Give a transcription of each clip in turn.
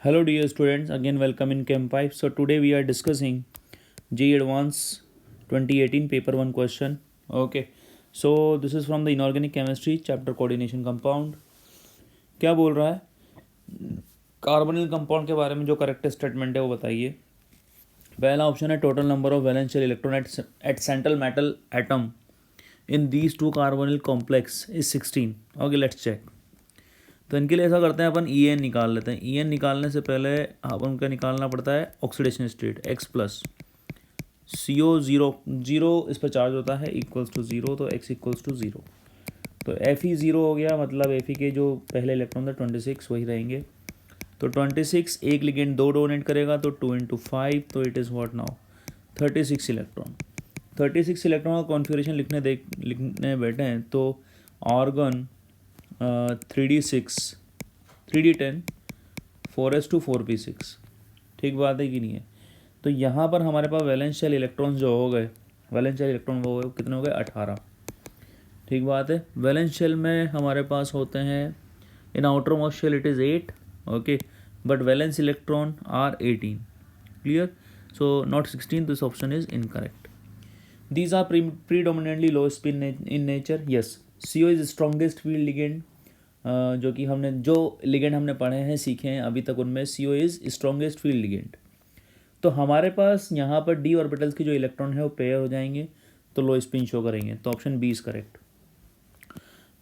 Hello dear students, again welcome in Chem 5. So today we are discussing JEE Advanced 2018 paper 1 question. Okay, so this is from the inorganic chemistry chapter coordination compound. क्या बोल रहा है? Carbonyl compound के बारे में जो correct statement है वो बताइए. पहला ऑप्शन है total number of valence shell electron at central metal atom in these two carbonyl complex is 16. Okay, let's check. तो इनके लिए ऐसा करते हैं, अपन ई एन निकाल लेते हैं. ई एन निकालने से पहले अपन का निकालना पड़ता है ऑक्सीडेशन स्टेट एक्स प्लस सी ओ जीरो इस पर चार्ज होता है इक्वल्स टू जीरो, तो एक्स इक्वल्स टू जीरो. तो एफ ई ज़ीरो हो गया, मतलब एफ ई के जो पहले इलेक्ट्रॉन था 26 वही रहेंगे. तो 26 एक लिगेंड 2 डोनेट करेगा तो 2 × 5, तो it is what now 36 electron. 36 electron का कॉन्फ़िगरेशन लिखने बैठे हैं तो organ 3d6 3d10 4s2 4p6. ठीक बात है कि नहीं है? तो यहाँ पर हमारे पास वैलेंस शेल इलेक्ट्रॉन्स जो हो गए, वैलेंस शेल इलेक्ट्रॉन वो कितने हो गए 18. ठीक बात है. वैलेंस शेल में हमारे पास होते हैं in outermost shell it is 8. Okay, but valence electron are 18. Clear? So not 16. This option is incorrect. These are predominantly low spin in nature. Yes, CO is strongest field ligand. जो कि हमने जो ligand हमने पढ़े हैं सीखे हैं अभी तक उनमें CO is strongest field ligand. तो हमारे पास यहाँ पर डी ऑर्बिटल्स की जो इलेक्ट्रॉन है वो पेयर हो जाएंगे तो लो स्पिन शो करेंगे. तो option B is correct.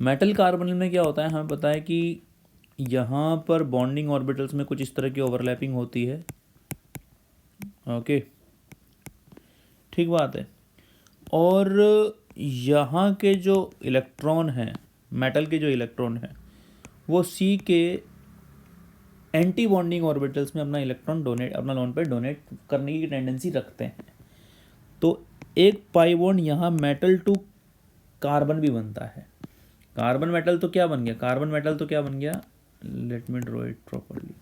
Metal carbonyl में क्या होता है, हमें पता है कि यहाँ पर बॉन्डिंग ऑर्बिटल्स में कुछ इस तरह की ओवरलैपिंग होती है. ओके, ठीक बात है. और यहाँ के जो इलेक्ट्रॉन हैं, मेटल के जो इलेक्ट्रॉन हैं वो सी के एंटी बॉन्डिंग ऑर्बिटल्स में अपना इलेक्ट्रॉन अपना लोन पे डोनेट करने की टेंडेंसी रखते हैं. तो एक पाई बॉन्ड यहाँ मेटल टू कार्बन भी बनता है. कार्बन मेटल तो क्या बन गया, let me draw it properly.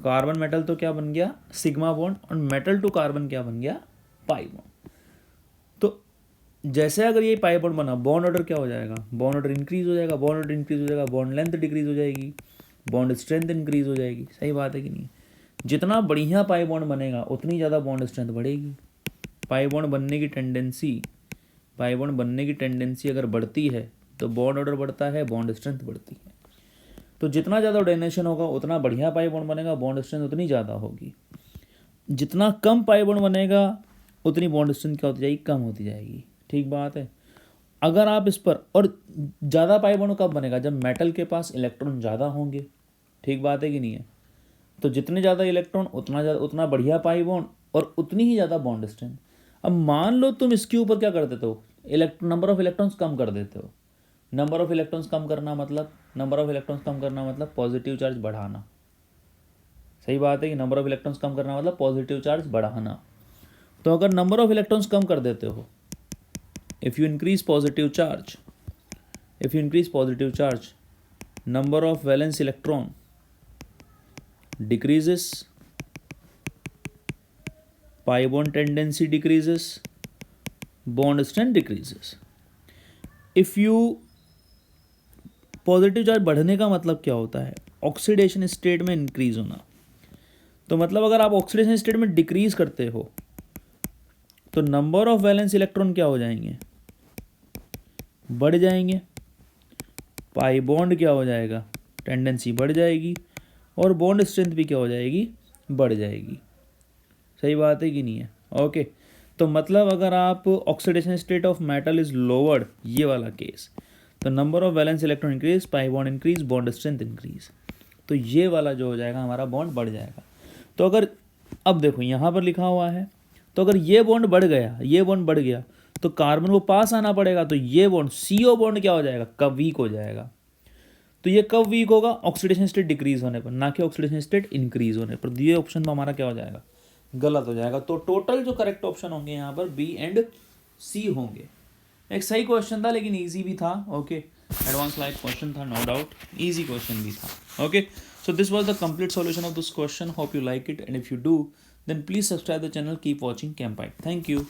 Carbon metal तो क्या बन गया, सिग्मा बॉन्ड, और मेटल टू कार्बन क्या बन गया, पाई बॉन्ड. तो जैसे अगर ये पाई बॉन्ड बना, बॉन्ड ऑर्डर क्या हो जाएगा, बॉन्ड ऑर्डर इंक्रीज हो जाएगा, बॉन्ड लेंथ डिक्रीज हो जाएगी, बॉन्ड स्ट्रेंथ इंक्रीज हो जाएगी. सही बात है कि नहीं? जितना बढ़िया पाई बॉन्ड बनेगा उतनी ज़्यादा बॉन्ड स्ट्रेंथ बढ़ेगी. पाई बॉन्ड बनने की टेंडेंसी अगर बढ़ती है तो बॉन्ड ऑर्डर बढ़ता है, बॉन्ड स्ट्रेंथ बढ़ती है. तो जितना ज़्यादा डोनेशन होगा उतना बढ़िया पाई बॉन्ड बनेगा, बॉन्ड स्ट्रेंथ उतनी ज़्यादा होगी. जितना कम पाई बॉन्ड बनेगा उतनी बॉन्ड स्ट्रेंथ क्या होती जाएगी, कम होती जाएगी. ठीक बात है. अगर आप इस पर, और ज़्यादा पाई बॉन्ड कब बनेगा, जब मेटल के पास इलेक्ट्रॉन ज़्यादा होंगे. ठीक बात है कि नहीं है? तो जितने ज़्यादा इलेक्ट्रॉन उतना बढ़िया पाई बॉन्ड और उतनी ही ज़्यादा बॉन्ड स्ट्रेंथ. अब मान लो तुम इसके ऊपर क्या कर देते हो, नंबर ऑफ इलेक्ट्रॉन्स कम कर देते हो. नंबर ऑफ इलेक्ट्रॉन्स कम करना मतलब पॉजिटिव चार्ज बढ़ाना. सही बात है कि नंबर ऑफ इलेक्ट्रॉन्स कम करना मतलब पॉजिटिव चार्ज बढ़ाना. तो अगर नंबर ऑफ इलेक्ट्रॉन्स कम कर देते हो, if you increase positive charge, number of valence electron decreases, pi bond tendency decreases, bond strength decreases. if you positive charge बढ़ने का मतलब क्या होता है, ऑक्सीडेशन स्टेट में इंक्रीज होना. तो मतलब अगर आप ऑक्सीडेशन स्टेट में डिक्रीज करते हो तो नंबर ऑफ वैलेंस इलेक्ट्रॉन क्या हो जाएंगे, बढ़ जाएंगे. पाई बॉन्ड क्या हो जाएगा, टेंडेंसी बढ़ जाएगी, और बॉन्ड स्ट्रेंथ भी क्या हो जाएगी, बढ़ जाएगी. सही बात है कि नहीं है? ओके, तो मतलब अगर आप oxidation state of metal is lowered, ये वाला केस, तो number of valence electron increase, pi bond increase, bond strength increase. तो ये वाला जो हो जाएगा हमारा बॉन्ड बढ़ जाएगा. तो अगर अब देखो यहाँ पर लिखा हुआ है, तो अगर ये बॉन्ड बढ़ गया तो कार्बन को पास आना पड़ेगा. तो ये बॉन्ड CO बॉन्ड क्या हो जाएगा, कब वीक हो जाएगा. तो ये कब वीक होगा, ऑक्सीडेशन स्टेट डिक्रीज होने पर, ना कि ऑक्सीडेशन स्टेट इंक्रीज होने पर. ये ऑप्शन में हमारा क्या हो जाएगा, गलत हो जाएगा. तो टोटल जो करेक्ट ऑप्शन होंगे यहाँ पर B एंड C होंगे. एक सही क्वेश्चन था लेकिन ईजी भी था. ओके, एडवांस लाइक क्वेश्चन था, नो डाउट, ईजी क्वेश्चन भी था. Okay, so this was the complete solution of this question. Hope you like it, and if you do, then please subscribe the channel. Keep watching Chem 5. Thank you.